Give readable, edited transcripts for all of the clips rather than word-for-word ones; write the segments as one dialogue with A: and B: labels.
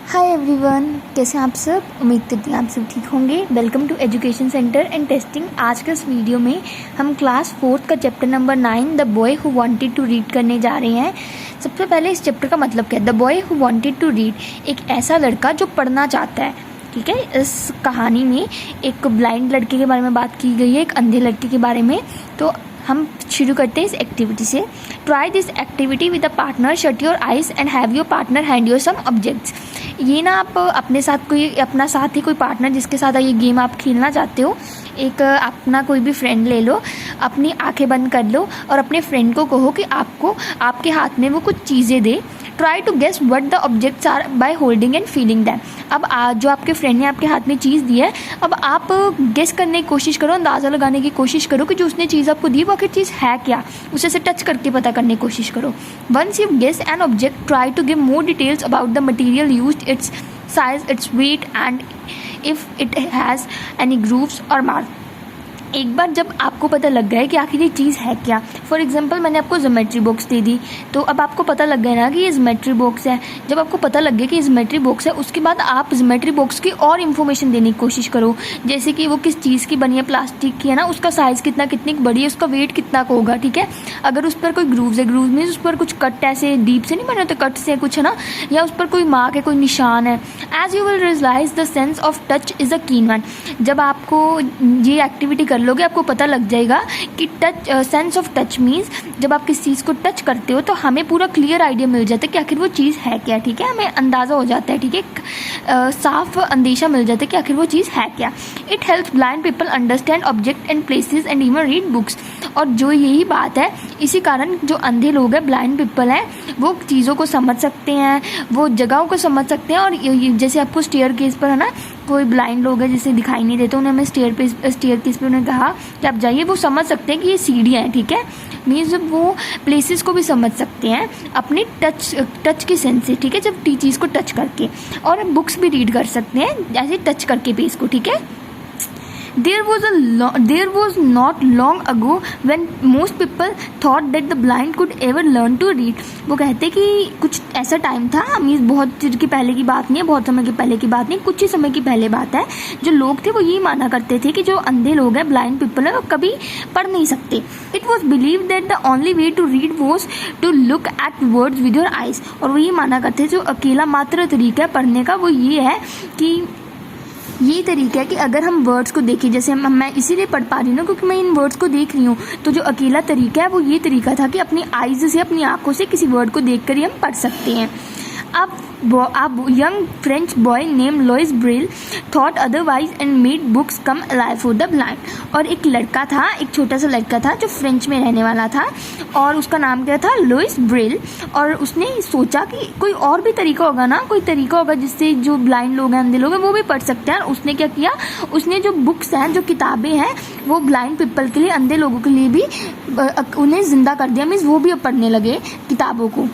A: Hi everyone, कैसे हैं आप सब। उम्मीद करती हूँ आप सब ठीक होंगे। Welcome to education centre and testing. आज के इस वीडियो में हम क्लास 4 का chapter number 9 the boy who wanted to read करने जा रहे हैं। सबसे पहले इस चैप्टर का मतलब क्या है। The boy who wanted to read, एक ऐसा लड़का जो पढ़ना चाहता है। ठीक है, इस कहानी में एक ब्लाइंड लड़के के बारे में बात की गई है, एक अंधे लड़के के बारे में। तो हम शुरू करते हैं इस एक्टिविटी से। Try this activity with a partner, shut your eyes and have your partner hand your some objects. ये ना आप अपने साथ कोई अपना साथी, कोई पार्टनर जिसके साथ ये गेम आप खेलना चाहते हो, एक अपना कोई भी फ्रेंड ले लो, अपनी आंखें बंद कर लो और अपने फ्रेंड को कहो कि आपको आपके हाथ में वो कुछ चीज़ें दे। Try to guess what the objects are by holding and feeling them. अब जो आपके फ्रेंड ने आपके हाथ में चीज़ दी है, अब आप गेस करने की कोशिश करो, अंदाज़ा लगाने की कोशिश करो कि जो उसने चीज़ आपको दी वो आखिर चीज़ है क्या। उसे से टच करके पता करने की कोशिश करो। Once you guess an object, try to give more details about the material used, its size, its weight and if it has any grooves or mark. एक बार जब आपको पता लग गया है कि आखिर ये चीज़ है क्या, फॉर एग्जांपल मैंने आपको ज्योमेट्री बॉक्स दे दी, तो अब आपको पता लग गया ना कि ये ज्योमेट्री बॉक्स है। जब आपको पता लग गया कि ये ज्योमेट्री बॉक्स है, उसके बाद आप ज्योमेट्री बॉक्स की और इन्फॉर्मेशन देने की कोशिश करो, जैसे कि वो किस चीज़ की बनी है, प्लास्टिक की है ना, उसका साइज़ कितनी बड़ी है, उसका वेट कितना का होगा। ठीक है, अगर उस पर कोई ग्रूव्स है, ग्रूव्स मीन्स उस पर कुछ कट ऐसे डीप से नहीं बने होते, कट से कुछ है ना, या उस पर कोई मार्क है, कोई निशान है। As you will realise the sense of touch is a keen one. जब आपको ये एक्टिविटी कर लोगे, आपको पता लग जाएगा कि touch, sense of touch means जब आप किसी चीज़ को टच करते हो तो हमें पूरा क्लियर आइडिया मिल जाता है कि आखिर वो चीज़ है क्या। ठीक है, हमें अंदाज़ा हो जाता है। ठीक है, साफ अंदेशा मिल जाता है कि आखिर वो चीज़ है क्या। It helps blind people understand object and places and even read books. और जो यही बात है, इसी कारण जो अंधे लोग हैं, ब्लाइंड पीपल हैं, वो चीज़ों को समझ सकते हैं, वो जगहों को समझ सकते हैं। और जैसे आपको स्टेयर केस पर है ना, कोई ब्लाइंड लोग हैं जिसे दिखाई नहीं देते, उन्हें हमें स्टेयर केस पे उन्हें कहा कि आप जाइए, वो समझ सकते हैं कि ये सीढ़ियाँ हैं। ठीक है, मीन्स वो प्लेसेस को भी समझ सकते हैं अपने टच की सेंस से। ठीक है, जब चीज़ को टच करके, और बुक्स भी रीड कर सकते हैं जैसे टच करके पेज को। ठीक है, There was not long ago when most people thought that the blind could ever learn to read. वो कहते कि कुछ ऐसा टाइम था, मीन्स बहुत देर की पहले की बात नहीं है, बहुत समय के पहले की बात नहीं, कुछ ही समय की पहले बात है, जो लोग थे वो ये माना करते थे कि जो अंधे लोग हैं, ब्लाइंड पीपल है, वो कभी पढ़ नहीं सकते। It was believed that the only way to read was to look at words with your eyes. और वो ये माना करते थे जो अकेला मात्र तरीका है पढ़ने का वो ये है कि ये तरीका है कि अगर हम वर्ड्स को देखें, जैसे मैं इसीलिए पढ़ पा रही हूँ क्योंकि मैं इन वर्ड्स को देख रही हूँ, तो जो अकेला तरीका है वो ये तरीका था कि अपनी आइज़ से, अपनी आंखों से किसी वर्ड को देख कर ही हम पढ़ सकते हैं। अब young French boy named Louis Braille thought otherwise and made books come alive for the blind. और एक लड़का था, एक छोटा सा लड़का था जो फ्रेंच में रहने वाला था, और उसका नाम क्या था, लुइस ब्रेल। और उसने सोचा कि कोई और भी तरीका होगा ना, कोई तरीका होगा जिससे जो ब्लाइंड लोग हैं, अंधे लोग हैं, वो भी पढ़ सकते हैं। और उसने क्या किया, उसने जो बुक्स हैं, जो किताबें हैं, वो ब्लाइंड पीपल के लिए, अंधे लोगों के लिए भी उन्हें जिंदा कर दिया, मीन्स वो भी अब पढ़ने लगे किताबों को।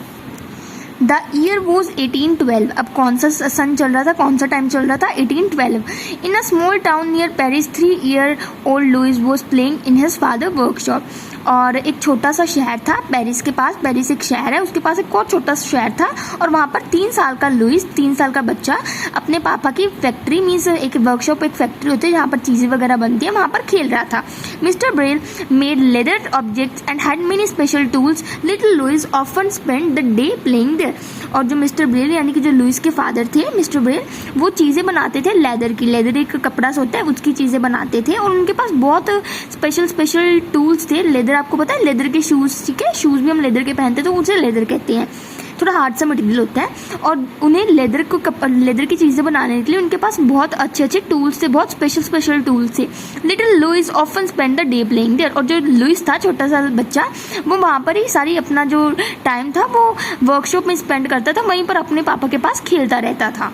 A: The year was 1812। अब कौन सा सन चल रहा था, कौन सा टाइम चल रहा था, 1812। In a small town near Paris 3-year-old Louis was playing in his father workshop. और एक छोटा सा शहर था पेरिस के पास, पेरिस एक शहर है, उसके पास एक और छोटा सा शहर था, और वहाँ पर 3 साल का लुइस, 3 साल का बच्चा अपने पापा की फैक्ट्री, मीन्स एक वर्कशॉप, एक फैक्ट्री होती है जहाँ पर चीज़ें वगैरह बनती है, वहाँ पर खेल रहा था। Mister Braille made leather objects and had many special tools. Little Louis often spend the day playing there. और जो मिस्टर ब्रेल यानी कि जो लुइस के फादर थे, मिस्टर ब्रेल, वो चीज़ें बनाते थे लेदर की, लेदर एक कपड़ा सा होता है, उसकी चीज़ें बनाते थे, और उनके पास बहुत स्पेशल टूल्स थे। लेदर आपको पता है, लेदर के शूज़, ठीक है, शूज़ भी हम लेदर के पहनते हैं तो उसे लेदर कहते हैं, थोड़ा हार्ड सा मटेरियल होता है। और उन्हें लेदर की चीज़ें बनाने के लिए उनके पास बहुत अच्छे टूल्स थे, बहुत स्पेशल टूल्स थे। Little Louis often spend the day playing there. और जो लुइस था, छोटा सा बच्चा, वो वहाँ पर ही सारी अपना जो टाइम था वो वर्कशॉप में स्पेंड करता था, वहीं पर अपने पापा के पास खेलता रहता था।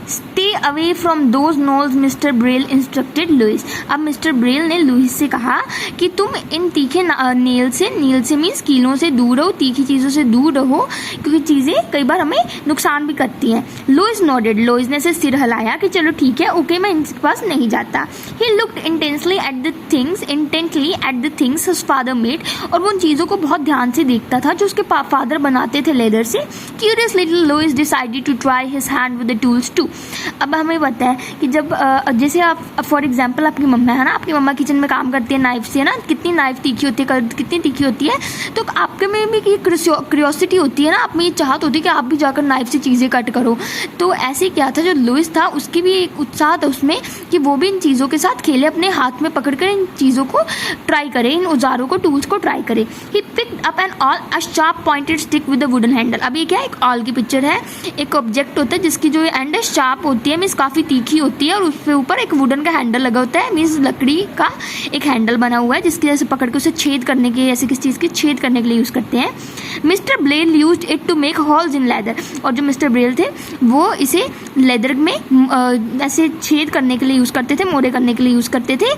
A: Stay away from those knolls mister Braille instructed Louis. अब मिस्टर ब्रेल ने लुइस से कहा कि तुम इन तीखे नील से मीन्स कीलों से दूर रहो, तीखी चीज़ों से दूर रहो, क्योंकि चीज़ें कई बार हमें नुकसान भी करती हैं। लुइस नोडेड, लुइस ने से सिर हिलाया कि चलो ठीक है, ओके, मैं इनके पास नहीं जाता। He looked intently at the things his father made, और वो उन चीज़ों को बहुत ध्यान से देखता था जो उसके फादर बनाते थे लेदर से। Curious little Louis decided to try his hand with the tools too. अब हमें पता है कि जब जैसे आप फॉर एग्जांपल आपकी मम्मा है ना, आपकी मम्मा किचन में काम करती है नाइफ से, है ना, कितनी नाइफ तीखी होती है, कितनी तीखी होती है, तो आपके में भी क्यूरियोसिटी होती है ना, आप में ये चाहत होती है कि आप भी जाकर नाइफ से चीज़ें कट करो। तो ऐसे क्या था, जो लुइस था उसकी भी एक उत्साह था उसमें कि वो भी इन चीज़ों के साथ खेले, अपने हाथ में पकड़कर इन चीज़ों को ट्राई करे, इन औजारों को, टूल्स को ट्राई करे। He picked up an all, a sharp pointed stick with a wooden handle. अब ये क्या है, एक ऑल की पिक्चर है, एक ऑब्जेक्ट होता है जिसकी जो एंड है शार्प होती है, मीन्स काफ़ी तीखी होती है, और उसके ऊपर एक वुडन का हैंडल लगा होता है, मीन्स लकड़ी का एक हैंडल बना हुआ है जिसकी जैसे पकड़ के उसे छेद करने के, ऐसे किसी चीज़ के छेद करने के लिए यूज़ करते हैं। Mister Braille used it to make holes in leather, और जो मिस्टर ब्रेल थे वो इसे लेदर में ऐसे छेद करने के लिए यूज़ करते थे, मोड़े करने के लिए यूज़ करते थे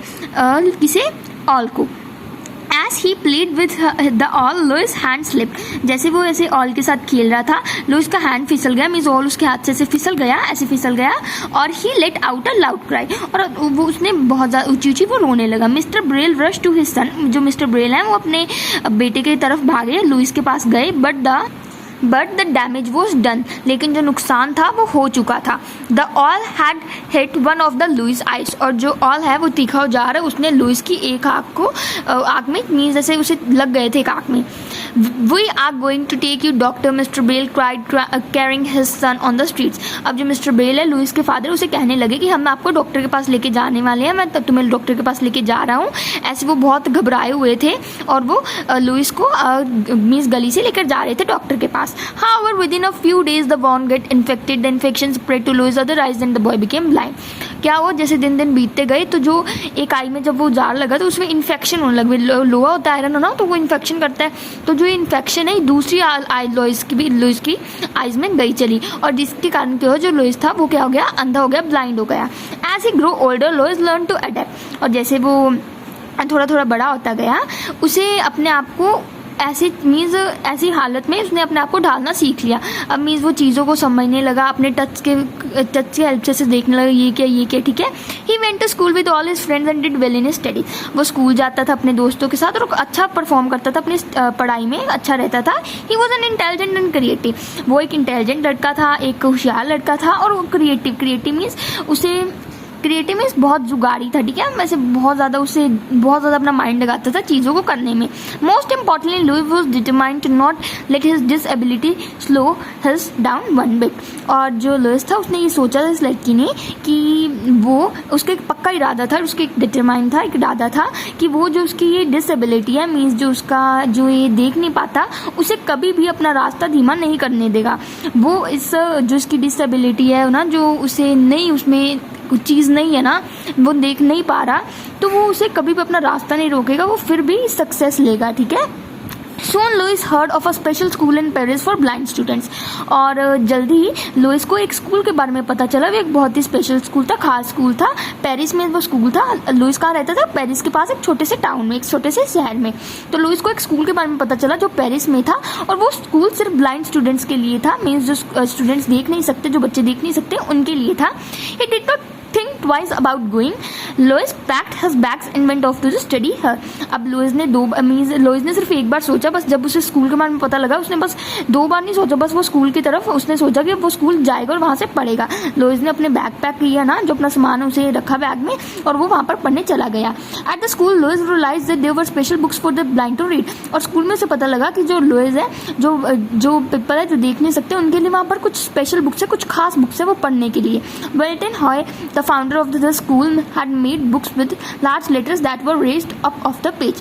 A: किसे, ऑल को। As he played with the all, Louis' hand slipped. जैसे वो ऐसे ऑल के साथ खेल रहा था, लुइस का हैंड फिसल गया, मीन्स ऑल उसके हाथ से ऐसे फिसल गया, और he let out a loud cry, और वो उसने बहुत ज़्यादा ऊंची वो रोने लगा। Mister Braille rush to his son, जो मिस्टर ब्रेल है वो अपने बेटे की तरफ भागे, लुइस के पास गए, but the damage was done, लेकिन जो नुकसान था वो हो चुका था। The awl had hit one of the Louis eyes, और जो ऑल है वो तीखा औजार है, उसने लुइस की एक आँख में मीन्स जैसे उसे लग गए थे एक आँख में। We are going to take you doctor, mister Braille cried carrying his son on the streets. अब जो मिस्टर ब्रेल है, लुइस के फादर, उसे कहने लगे कि हम आपको डॉक्टर के पास लेके जाने वाले हैं, मैं तुम्हें डॉक्टर के पास लेके जा रहा हूँ। ऐसे वो बहुत घबराए हुए थे और वो लुइस को मीन्स गली से लेकर जा रहे थे डॉक्टर के पास। However, within a few days the wound get infected, the infection spread to Louis' other eyes and the boy became blind. क्या हुआ, जैसे दिन बीतते गए तो जो एक आई में जब वो जार लगा तो उसमें इन्फेक्शन होने लगे, लोहा होता है आयरन ना, तो वो इन्फेक्शन करता है, तो जो इन्फेक्शन है दूसरी आई लुइस की आइज में गई चली, और जिसके कारण क्या हुआ, जो लुइस था वो क्या हो गया, अंधा हो गया, ब्लाइंड हो गया। As he grow older Louis learn to adapt, और जैसे वो थोड़ा बड़ा होता गया, उसे अपने आप को ऐसी हालत में उसने अपने आप को ढालना सीख लिया। अब मीन्स वो चीज़ों को समझने लगा, अपने टच के हेल्प से देखने लगा ये क्या, ठीक है। He went to school with all his friends and did well in study, वो स्कूल जाता था अपने दोस्तों के साथ और अच्छा परफॉर्म करता था, अपनी पढ़ाई में अच्छा रहता था। He was an intelligent and creative, वो एक इंटेलिजेंट लड़का था, एक होशियार लड़का था, और वो क्रिएटिव मीन्स क्रिएटिव मीन्स बहुत जुगाड़ी था, ठीक है, वैसे बहुत ज़्यादा अपना माइंड लगाता था चीज़ों को करने में। Most importantly Louis was determined to not let his disability slow his down one bit, और जो लुइस था उसने ये सोचा था इस लड़की ने कि वो उसका एक पक्का इरादा था, उसका एक डिटरमाइंड था, एक इरादा था कि वो जो उसकी ये डिसएबिलिटी है मीन्स जो ये देख नहीं पाता, उसे कभी भी अपना रास्ता धीमा नहीं करने देगा। वो इस जो इसकी डिसएबिलिटी है ना, जो उसे नहीं, उसमें कुछ चीज़ नहीं है ना, वो देख नहीं पा रहा, तो वो उसे कभी भी अपना रास्ता नहीं रोकेगा, वो फिर भी सक्सेस लेगा, ठीक है। Soon Louis heard of a special school in Paris for blind students, और जल्दी ही लुइस को एक स्कूल के बारे में पता चला। वो एक बहुत ही स्पेशल स्कूल था, खास स्कूल था, पेरिस में वो स्कूल था। लुइस कहाँ रहता था, पेरिस के पास एक छोटे से टाउन में, एक छोटे से शहर में। तो लुइस को एक स्कूल के बारे में पता चला जो पेरिस में था, और वो स्कूल सिर्फ ब्लाइंड स्टूडेंट्स के लिए था, मीन्स जो स्टूडेंट्स देख नहीं सकते, जो बच्चे देख नहीं सकते, उनके लिए था। He did not think twice about going. Louis packed his bags and went off to study her. अब लुइस ने सिर्फ एक बार सोचा, बस जब उसे स्कूल के बारे में पता लगा, उसने बस 2 बार नहीं सोचा, बस वो स्कूल की तरफ उसने सोचा कि वो स्कूल जाएगा और वहाँ से पढ़ेगा। लुइस ने अपने बैग पैक किया ना, जो अपना सामान उसे रखा बैग में, और वो वहाँ पर पढ़ने चला गया। At the school Louis realise that there were special books for the blind to read, और स्कूल में उसे पता लगा कि जो लुइस है, जो पीपल है जो देख नहीं सकते, उनके लिए वहाँ पर कुछ स्पेशल बुक्स है, कुछ खास बुक्स है वो पढ़ने के लिए। Valentin Hauy the founder of the school had made books with large letters that were raised up of the page.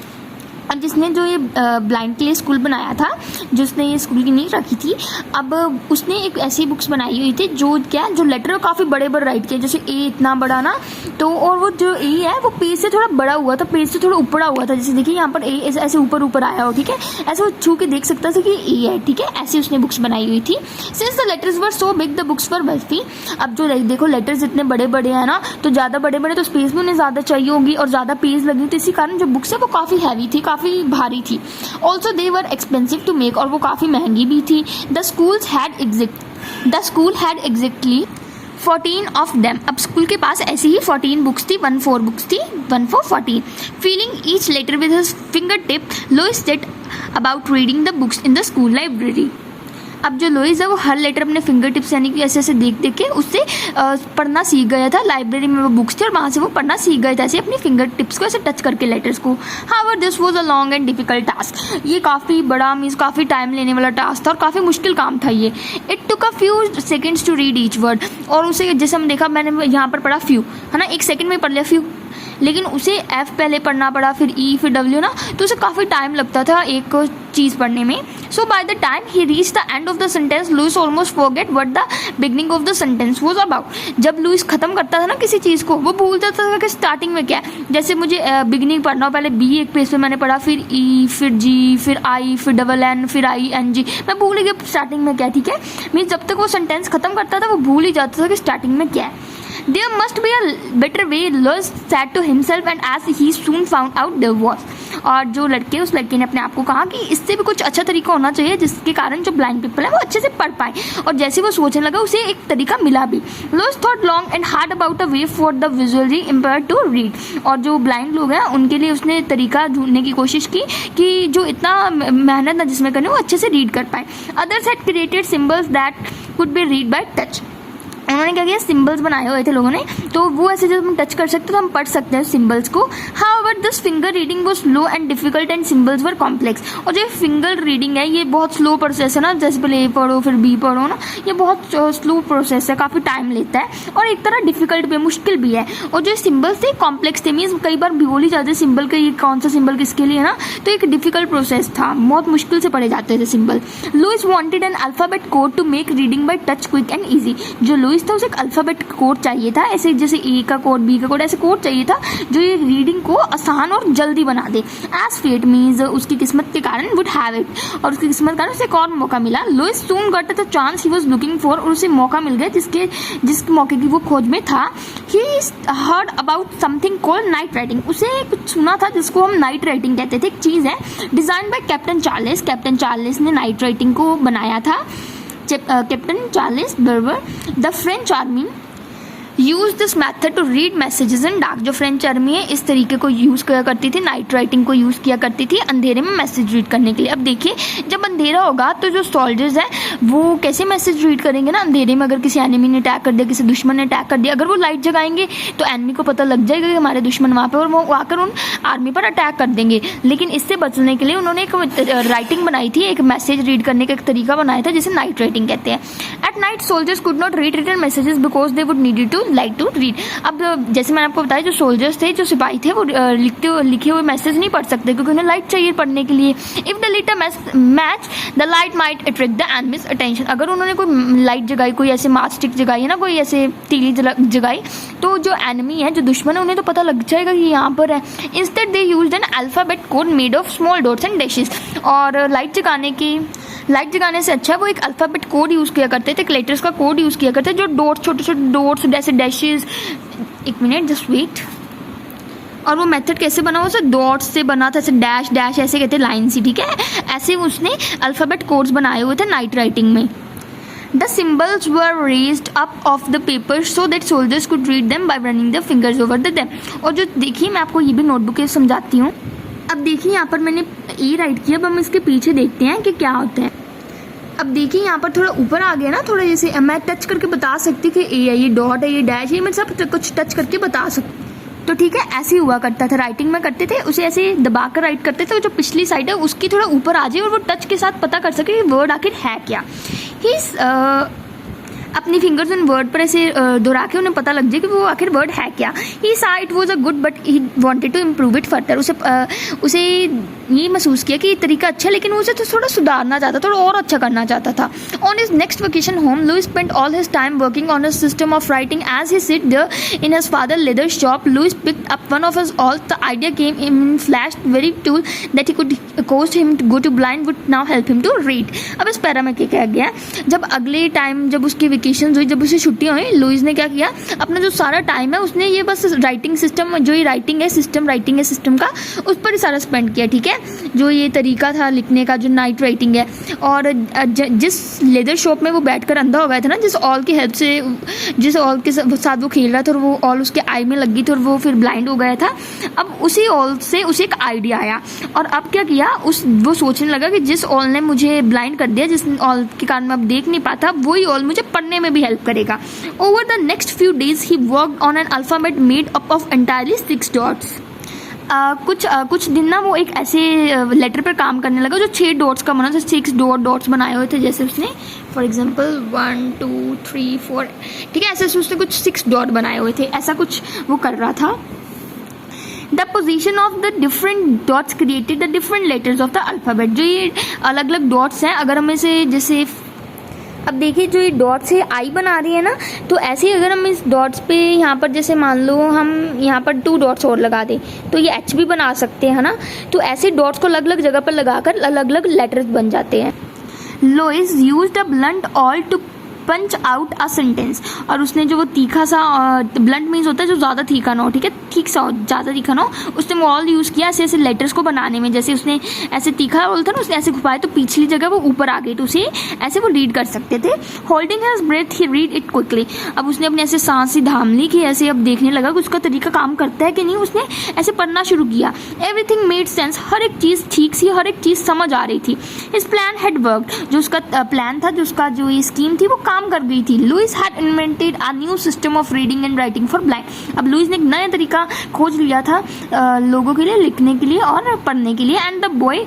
A: और जिसने जो ये ब्लाइंड के लिए स्कूल बनाया था, जिसने ये स्कूल की नींव रखी थी, अब उसने एक ऐसी बुक्स बनाई हुई थी जो लेटर काफ़ी बड़े बड़े राइट किए, जैसे ए इतना बड़ा ना, तो और वो जो ए है वो पेज से थोड़ा बड़ा हुआ था, पेज से थोड़ा ऊपरा हुआ था, जैसे देखिए यहाँ पर ए ऐसे ऊपर ऊपर आया हो, ठीक है, ऐसे वो छू के देख सकता था कि ए है, ठीक है, ऐसी उसने बुक्स बनाई हुई थी। Since the letters were so big the books were bulky, अब जो देखो लेटर्स इतने बड़े बड़े हैं ना, तो ज़्यादा बड़े बड़े तो स्पेस भी उन्हें ज़्यादा चाहिए होगी और ज़्यादा पेज लगी, तो इसी कारण जो बुक्स है वो काफ़ी हैवी थी, काफ़ी भारी थी। Also they were expensive to make, और वो काफ़ी महंगी भी थी। The school had exactly 14 of them, अब स्कूल के पास ऐसी ही 14 बुक्स थी, 14 बुक्स थी, 14 feeling each letter with his finger tip, Louis set about reading the books in the school library. अब जो लुइस है वो हर लेटर अपने फिंगर टिप्स यानी कि ऐसे ऐसे देख देख के उससे पढ़ना सीख गया था। लाइब्रेरी में वो बुक्स थी और वहाँ से वो पढ़ना सीख गया था, ऐसे अपनी फिंगर टिप्स को ऐसे टच करके लेटर्स को। However this was a long and difficult task, ये काफ़ी बड़ा मीन्स काफ़ी टाइम लेने वाला टास्क था और काफ़ी मुश्किल काम था ये। It took a few seconds to read each word, और उसे जैसे हम देखा, मैंने यहाँ पर पढ़ा फ्यू है ना, 1 सेकेंड में पढ़ लिया फ्यू, लेकिन उसे एफ पहले पढ़ना पड़ा, फिर ई, फिर डब्ल्यू ना, तो उसे काफ़ी टाइम लगता था एक चीज़ पढ़ने में। So by the time he reach the end of the sentence Louis almost forget what the beginning of the sentence was about. जब लुइस खत्म करता था ना किसी चीज़ को, वो भूल जाता था कि स्टार्टिंग में क्या है। जैसे मुझे बिगनिंग पढ़ना हो, पहले बी एक पेज पे मैंने पढ़ा, फिर ई, फिर जी, फिर आई, फिर डबल एन, फिर आई एन जी, मैं भूल गया स्टार्टिंग में क्या, ठीक है, मीन्स जब तक वो सेंटेंस खत्म करता था वो भूल ही जाता था कि स्टार्टिंग में क्या है। There must be a better way, Louis said to himself, and as he soon found out there was. और जो लड़के, उस लड़के ने अपने आप को कहा कि इससे भी कुछ अच्छा तरीका होना चाहिए जिसके कारण जो ब्लाइंड पीपल है वो अच्छे से पढ़ पाए, और जैसे वो सोचने लगा उसे एक तरीका मिला भी। Louis thought long and hard about a way for the visually impaired to read, और जो ब्लाइंड लोग हैं उनके लिए उसने तरीका ढूंढने की कोशिश की कि जो इतना मेहनत ना जिसमें करने वो अच्छे से रीड कर पाए। Others had created symbols that could be read by touch, उन्होंने क्या किया, सिंबल्स बनाए हुए थे लोगों ने, तो वो ऐसे जब हम टच कर सकते तो हम पढ़ सकते हैं सिंबल्स को। However this finger reading was slow and difficult and symbols were complex, और जो फिंगर रीडिंग है ये बहुत स्लो प्रोसेस है ना, जैसे पहले ए पढ़ो फिर बी पढ़ो ना, ये बहुत स्लो प्रोसेस है, काफ़ी टाइम लेता है और एक तरह डिफिकल्ट भी है, मुश्किल भी है। और जो सिंबल्स थे कॉम्प्लेक्स थे, मीन्स कई बार भूल ही जाते सिंबल का ये कौन सा सिंबल किसके लिए है ना, तो एक डिफिकल्ट प्रोसेस था, बहुत मुश्किल से पढ़े जाते थे symbol. Louis wanted an alphabet code to make reading by touch quick and easy, जो लुइस था उसे एक अल्फाबेट कोड चाहिए था, ऐसे जैसे ए का कोड, बी का कोड, ऐसे कोड चाहिए था जो ये रीडिंग को आसान और जल्दी बना दे। एज फेट मीन्स उसकी किस्मत के कारण वुड हैव इट, और उसकी किस्मत के कारण उसे एक और मौका मिला। Louis soon got the chance he was looking for, और उसे मौका मिल गया जिस मौके की वो खोज में था। He heard about something called night writing, उसे कुछ सुना था जिसको हम नाइट राइटिंग कहते थे, एक चीज़ है design by captain Charles. Captain Charles ने नाइट राइटिंग को बनाया था। Captain Charles Barbier the French army use this method to read messages in dark, जो फ्रेंच आर्मी है इस तरीके को यूज़ किया करती थी, नाइट राइटिंग को यूज़ किया करती थी अंधेरे में मैसेज रीड करने के लिए। अब देखिए जब अंधेरा होगा तो जो सोल्जर्स हैं वो कैसे मैसेज रीड करेंगे ना अंधेरे में, अगर किसी एनिमी ने अटैक कर दिया, किसी दुश्मन ने अटैक कर दिया, अगर वो लाइट जगाएंगे तो एनिमी को पता लग जाएगा कि हमारे दुश्मन वहाँ पर, और वो आकर उन आर्मी पर अटैक कर देंगे। लेकिन इससे बचने के लिए उन्होंने एक राइटिंग बनाई थी, एक मैसेज रीड करने का एक तरीका बनाया था जिसे नाइट राइटिंग कहते हैं। At night soldiers could not read written messages because they would needed to light to read. अब जैसे मैंने आपको बताया जो सोल्जर्स थे, जो सिपाही थे, वो लिखे हुए मैसेज नहीं पढ़ सकते क्योंकि उन्हें लाइट चाहिए पढ़ने के लिए। If the litre match the light might attract the enemies attention, अगर उन्होंने कोई लाइट जगाई, कोई ऐसे माच स्टिक जगाई है ना, कोई ऐसे तीली जगाई, तो जो एनिमी है, जो दुश्मन है, उन्हें तो पता लग जाएगा कि यहाँ पर है। Instead they used N alphabet code made of small dots and dashes, और लाइट जगाने से अच्छा वो एक अल्फाबेट कोड यूज़ किया करते थे, लेटर्स का कोड यूज़ किया करते थे, जो डॉट्स, छोटे छोटे डॉट्स, जैसे डैशेज, एक मिनट जस्ट वेट। और वो मेथड कैसे बना, वो डॉट्स से बना था, ऐसे डैश डैश ऐसे कहते लाइन सी, ठीक है, ऐसे उसने अल्फाबेट कोड्स बनाए हुए थे नाइट राइटिंग में। The symbols were raised up off the paper so that soldiers could read them by running their fingers over them। और जो देखिए मैं आपको ये भी नोटबुक से समझाती हूँ। अब देखिए यहाँ पर मैंने ए राइट किया, अब हम इसके पीछे देखते हैं कि क्या होता है। अब देखिए यहाँ पर थोड़ा ऊपर आ गया ना, थोड़ा जैसे मैं टच करके बता सकती कि ए है, ये डॉट है, ये डैश है, मैं सब कुछ टच करके बता सकती। तो ठीक है, ऐसे ही हुआ करता था राइटिंग में करते थे, उसे ऐसे दबाकर राइट करते थे, जो पिछली साइड है उसकी थोड़ा ऊपर आ जाए और वो टच के साथ पता कर सके कि वर्ड आखिर है क्या। अपनी फिंगर्स उन वर्ड पर ऐसे दोहरा के उन्हें पता लग जाए कि वो आखिर वर्ड है क्या। He saw it was a good but he wanted to improve it further. उसे ये महसूस किया कि ये तरीका अच्छा है, लेकिन उसे तो थोड़ा सुधारना चाहता, थोड़ा और अच्छा करना चाहता था। On his next vacation home, Louis spent all his time working on his system of writing. As he sit there in his father leather shop, Louis picked up one of his alls. The idea came in flash. Very tool that he could cost him to go to blind would now help him to read. अब इस para में क्या कहा गया, जब अगले time जब उसकी वेकेशन हुई, जब उसे छुट्टियाँ हुई, लुइस ने क्या किया, अपना जो सारा टाइम है उसने ये बस राइटिंग सिस्टम, जो ये राइटिंग है सिस्टम का, उस पर ही सारा स्पेंड किया। ठीक है, जो ये तरीका था लिखने का, जो नाइट राइटिंग है। और जिस लेदर शॉप में वो बैठकर अंधा हो गया था ना, जिस ऑल की हेल्प से, जिस ऑल के साथ वो खेल रहा था और वो ऑल उसके आई में लग गई थी और वो फिर ब्लाइंड हो गया था, अब उसी ऑल से उसे एक आइडिया आया। और अब क्या किया, वो सोचने लगा कि जिस ऑल ने मुझे ब्लाइंड कर दिया, जिस ऑल के कारण मैं अब देख नहीं पाता, वही ऑल मुझे पढ़ने में भी हेल्प करेगा। Over the next few days he worked on an alphabet made up of entirely 6 dots. कुछ दिन ना वो एक ऐसे लेटर पर काम करने लगा जो 6 डॉट्स का बना था, 6 डॉट्स बनाए हुए थे। जैसे उसने फॉर एग्जांपल 1 2 3 4, ठीक है, ऐसे उसने कुछ 6 डॉट बनाए हुए थे, ऐसा कुछ वो कर रहा था। The position of the different dots created the different letters of the alphabet. जो ये अलग अलग डॉट्स हैं, अगर हम इसे जैसे अब देखिए, जो ये डॉट्स है आई बना रही है ना, तो ऐसे ही अगर हम इस डॉट्स पे यहाँ पर जैसे मान लो हम यहाँ पर 2 डॉट्स और लगा दें तो ये एच भी बना सकते हैं ना। तो ऐसे डॉट्स को अलग अलग जगह पर लगाकर अलग अलग लेटर्स बन जाते हैं। Louis used a blunt awl to punch out a sentence. और उसने जो वो तीखा सा, ब्लंट मीन्स होता है जो ज़्यादा तीखा ना हो, ठीक है, ठीक सा हो, ज़्यादा तीखा ना हो, उसने वो ऑल यूज़ किया ऐसे ऐसे लेटर्स को बनाने में। जैसे उसने ऐसे तीखा ऑल था ना, उसने ऐसे घुमाया तो पिछली जगह वो ऊपर आ गई, तो उसे ऐसे वो रीड कर सकते थे। Holding his breath he read it quickly. अब उसने अपने ऐसे सांस ही थाम ली कि ऐसे अब देखने लगा कि उसका तरीका काम करता है कि नहीं। उसने ऐसे पढ़ना शुरू किया। एवरीथिंग मेड सेंस, हर एक चीज़ ठीक सी, हर एक चीज़ समझ आ रही थी। हिज प्लान हैड वर्कड, जो उसका प्लान था, जो उसका जो ये स्कीम थी, वो काम कर गई थी। Louis had invented a new system of reading and writing for blind. अब लुइस ने एक नया तरीका खोज लिया था लोगों के लिए लिखने के लिए और पढ़ने के लिए। And the boy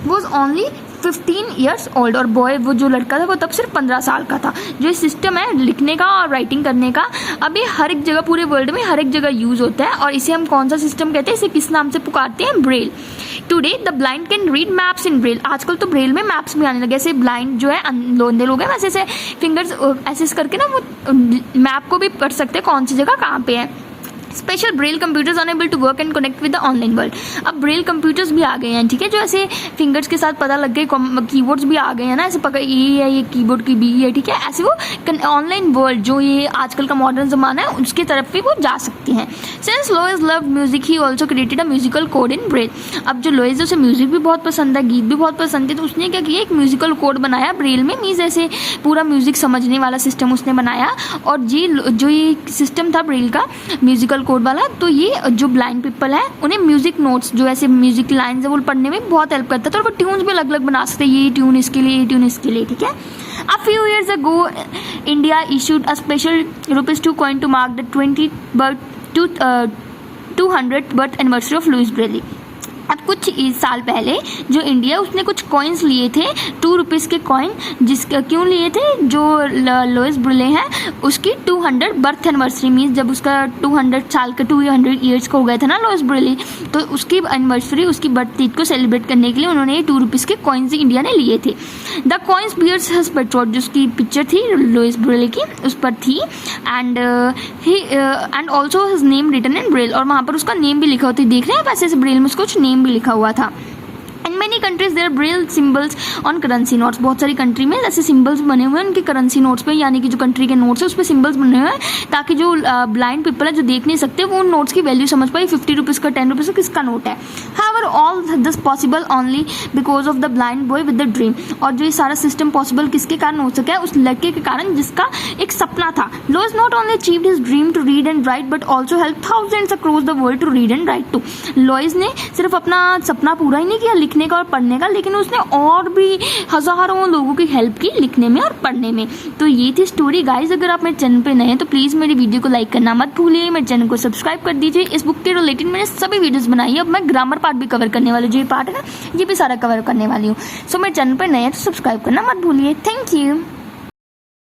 A: was only 15 years old. और बॉय, वो जो लड़का था, वो तब सिर्फ 15 साल का था। जो ये सिस्टम है लिखने का और राइटिंग करने का, अब ये हर एक जगह, पूरे वर्ल्ड में हर एक जगह यूज़ होता है। और इसे हम कौन सा सिस्टम कहते हैं, इसे किस नाम से पुकारते हैं, Braille. Today the blind can read maps in Braille. आजकल तो ब्रेल में मैप्स भी आने लगे। ऐसे ब्लाइंड जो है, अंधे लोग हैं, वैसे ऐसे फिंगर्स ऐसे करके ना वो मैप को भी पढ़ सकते हैं कौन सी जगह कहाँ पे है। Special Braille computers enable to work and connect with the online world. अब ब्रेल कंप्यूटर्स भी आ गए हैं, ठीक है, जो ऐसे फिंगर्स के साथ पता लग गए, कीबोर्ड्स भी आ गए हैं ना, ऐसे पकड़ ये है, ये कीबोर्ड की बी है, ठीक है, ऐसे वो ऑनलाइन वर्ल्ड जो ये आजकल का मॉडर्न ज़माना है उसकी तरफ भी वो जा सकती हैं। Since Louis loved music he also created a musical code in Braille. अब जो लुइस, उसे म्यूजिक भी बहुत पसंद है, गीत भी बहुत पसंद है, तो उसने क्या किया, एक म्यूजिकल कोड बनाया ब्रेल में। मीन्स ऐसे पूरा म्यूजिक समझने वाला सिस्टम उसने बनाया। और जो ये सिस्टम था ब्रेल का म्यूजिकल कोड वाला, तो ये जो ब्लाइंड पीपल है उन्हें म्यूजिक नोट्स, जो ऐसे म्यूजिक लाइन्स है, वो पढ़ने में बहुत हेल्प करता था। और वो ट्यून्स भी अलग अलग बना सकते, ये ट्यून इसके लिए, ये ट्यून इसके लिए, ठीक है। A few years ago, India issued a special ₹2 coin to mark the 200th birth anniversary of Louis Braille. अब कुछ साल पहले जो इंडिया, उसने कुछ कॉइन्स लिए थे, ₹2 के कॉइन, जिसका क्यों लिए थे, जो लुइस ब्रेले हैं उसकी 200 बर्थ एनिवर्सरी, मीन्स जब उसका 200 साल का 200 ईयर्स का हो गया था ना लुइस ब्रेले, तो उसकी एनिवर्सरी, उसकी बर्थ डेट को सेलिब्रेट करने के लिए उन्होंने ₹2 के कॉइन्स इंडिया ने लिए थे। The coins bears his portrait, जिसकी पिक्चर थी लुइस ब्रेले की, उस पर थी। And also his name written in Braille, और वहाँ पर उसका नेम भी लिखा होता है। देख रहे हैं आप, ऐसे ब्रेल में उसका कुछ नेम भी लिखा हुआ था। In many countries there Braille symbols on currency notes. बहुत सारी कंट्री में ऐसे सिंबल्स बने हुए हैं उनके करेंसी नोट्स पे, यानी कि जो कंट्री के नोट्स है उस पर सिंबल्स बने हुए हैं, ताकि जो ब्लाइंड पीपल है, जो देख नहीं सकते, वो उन नोट्स की वैल्यू समझ पाए, ₹50 का, ₹10 का किसका नोट है। However all this possible only because of the blind boy with the dream. और जो ये सारा सिस्टम पॉसिबल किसके कारण हो सका है, उस लड़के के कारण जिसका एक सपना था। Louis not only achieved his dream to read and write but also help thousands across the world to read and write too. Louis ने सिर्फ अपना सपना पूरा ही नहीं किया लिखने का और पढ़ने का, लेकिन उसने और भी हज़ारों लोगों की हेल्प की लिखने में और पढ़ने में। तो ये थी स्टोरी गाइज। अगर आप मेरे चैनल पे नए हैं तो प्लीज़ मेरी वीडियो को लाइक करना मत भूलिए, मेरे चैनल को सब्सक्राइब कर दीजिए। इस बुक के रिलेटेड मैंने सभी वीडियोस बनाई है। अब मैं ग्रामर पार्ट भी कवर करने वाली हूँ, जो ये पार्ट है ना, ये भी सारा कवर करने वाली हूँ। सो मेरे चैनल पर नए हैं तो सब्सक्राइब करना मत भूलिए। Thank you.